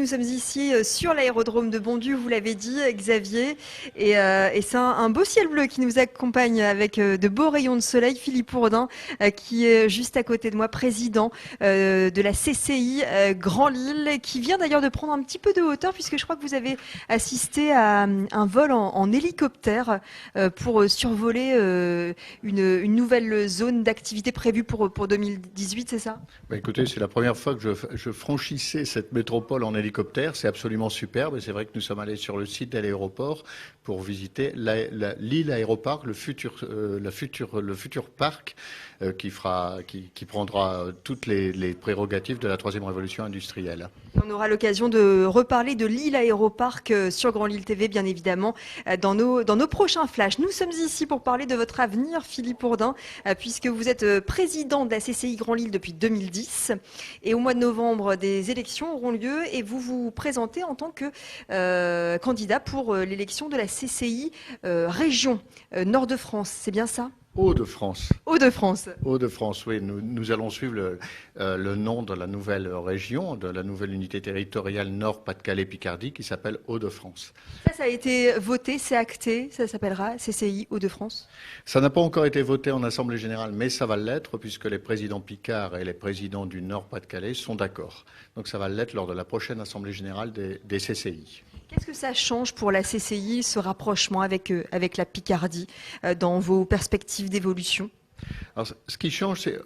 nous sommes ici sur l'aérodrome de Bondues, vous l'avez dit Xavier, et c'est un beau ciel bleu qui nous accompagne avec de beaux rayons de soleil. Philippe Ourdin qui est juste à côté de moi, président de la CCI Grand Lille, qui vient d'ailleurs de prendre un petit peu de hauteur puisque je crois que vous avez assisté à un vol en hélicoptère pour survoler une nouvelle zone d'activité prévue pour 2018, c'est ça? Écoutez, c'est la première fois que je franchissais cette métropole en hélicoptère. C'est absolument superbe. Et c'est vrai que nous sommes allés sur le site de l'aéroport pour visiter l'île Aéroparc, le futur parc qui prendra toutes les prérogatives de la troisième révolution industrielle. On aura l'occasion de reparler de l'île Aéroparc sur Grand Lille TV, bien évidemment, dans nos prochains flashs. Nous sommes ici pour parler de votre avenir, Philippe Ourdin, puisque vous êtes président de la CCI Grand Lille depuis 2010. Et au mois de novembre, des élections auront lieu et vous vous présentez en tant que candidat pour l'élection de la CCI région Nord-de-France. C'est bien ça? Hauts-de-France. Hauts-de-France. Hauts-de-France, oui. Nous allons suivre le nom de la nouvelle région, de la nouvelle unité territoriale Nord-Pas-de-Calais-Picardie qui s'appelle Hauts-de-France. Ça a été voté, c'est acté, ça s'appellera CCI Hauts-de-France. Ça n'a pas encore été voté en Assemblée générale, mais ça va l'être puisque les présidents Picard et les présidents du Nord-Pas-de-Calais sont d'accord. Donc ça va l'être lors de la prochaine Assemblée générale des CCI. Qu'est-ce que ça change pour la CCI, ce rapprochement avec la Picardie, dans vos perspectives d'évolution? Alors, ce qui change, c'est,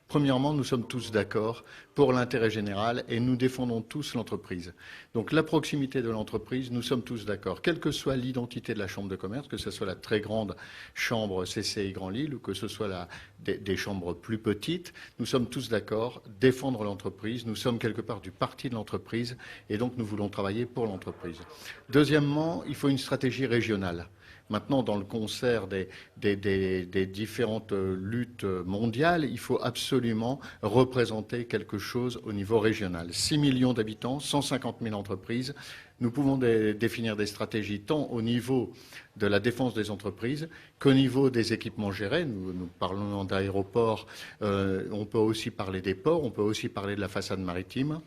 premièrement, nous sommes tous d'accord pour l'intérêt général et nous défendons tous l'entreprise. Donc la proximité de l'entreprise, nous sommes tous d'accord. Quelle que soit l'identité de la Chambre de commerce, que ce soit la très grande chambre CCI Grand Lille ou que ce soit des chambres plus petites, nous sommes tous d'accord, défendre l'entreprise. Nous sommes quelque part du parti de l'entreprise et donc nous voulons travailler pour l'entreprise. Deuxièmement, il faut une stratégie régionale. Maintenant, dans le concert des différentes luttes mondiales, il faut absolument représenter quelque chose au niveau régional. 6 millions d'habitants, 150 000 entreprises. Nous pouvons définir des stratégies tant au niveau de la défense des entreprises qu'au niveau des équipements gérés. Nous parlons d'aéroports, on peut aussi parler des ports, on peut aussi parler de la façade maritime.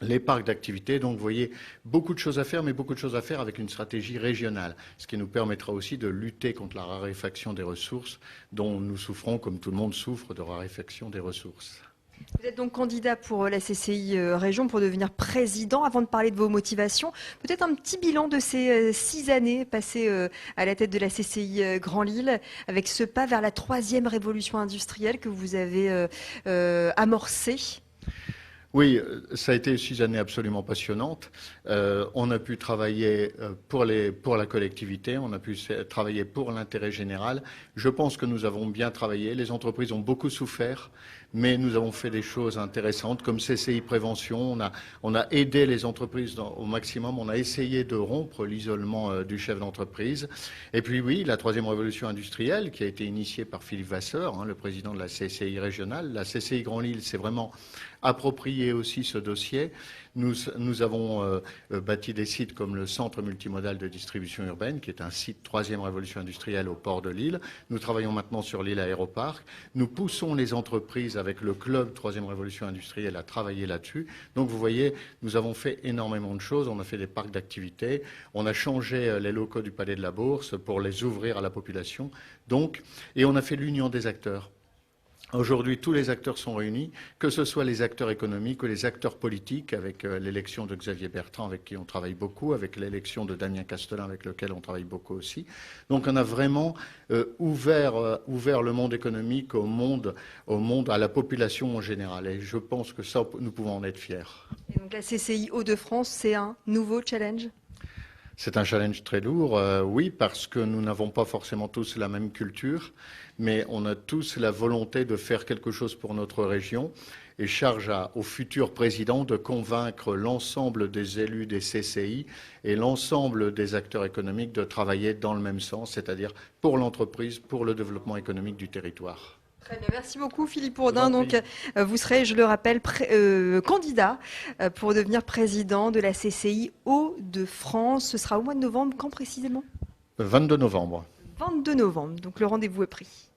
Les parcs d'activité, donc vous voyez, beaucoup de choses à faire, mais beaucoup de choses à faire avec une stratégie régionale, ce qui nous permettra aussi de lutter contre la raréfaction des ressources dont nous souffrons, comme tout le monde souffre de raréfaction des ressources. Vous êtes donc candidat pour la CCI région pour devenir président. Avant de parler de vos motivations, peut-être un petit bilan de ces 6 années passées à la tête de la CCI Grand Lille, avec ce pas vers la troisième révolution industrielle que vous avez amorcée. Oui, ça a été 6 années absolument passionnantes. On a pu travailler pour la collectivité, on a pu travailler pour l'intérêt général. Je pense que nous avons bien travaillé. Les entreprises ont beaucoup souffert, mais nous avons fait des choses intéressantes comme CCI Prévention. On a aidé les entreprises au maximum. On a essayé de rompre l'isolement du chef d'entreprise. Et puis oui, la troisième révolution industrielle qui a été initiée par Philippe Vasseur, le président de la CCI régionale. La CCI Grand Lille, c'est vraiment approprier aussi ce dossier. Nous avons bâti des sites comme le Centre multimodal de distribution urbaine, qui est un site troisième révolution industrielle au port de Lille. Nous travaillons maintenant sur l'île Aéroparc. Nous poussons les entreprises avec le club troisième révolution industrielle à travailler là-dessus. Donc vous voyez, nous avons fait énormément de choses. On a fait des parcs d'activités. On a changé les locaux du Palais de la Bourse pour les ouvrir à la population. Et on a fait l'union des acteurs. Aujourd'hui, tous les acteurs sont réunis, que ce soit les acteurs économiques ou les acteurs politiques, avec l'élection de Xavier Bertrand, avec qui on travaille beaucoup, avec l'élection de Damien Castelin, avec lequel on travaille beaucoup aussi. Donc on a vraiment ouvert le monde économique au monde, à la population en général. Et je pense que ça, nous pouvons en être fiers. Et donc la CCI Hauts-de-France, c'est un nouveau challenge ? C'est un challenge très lourd, oui, parce que nous n'avons pas forcément tous la même culture, mais on a tous la volonté de faire quelque chose pour notre région et charge au futur président de convaincre l'ensemble des élus des CCI et l'ensemble des acteurs économiques de travailler dans le même sens, c'est-à-dire pour l'entreprise, pour le développement économique du territoire. Très bien, merci beaucoup Philippe Ourdin. Donc, vous serez, je le rappelle, candidat pour devenir président de la CCI Hauts-de-France. Ce sera au mois de novembre, quand précisément ? 22 novembre. 22 novembre, donc le rendez-vous est pris.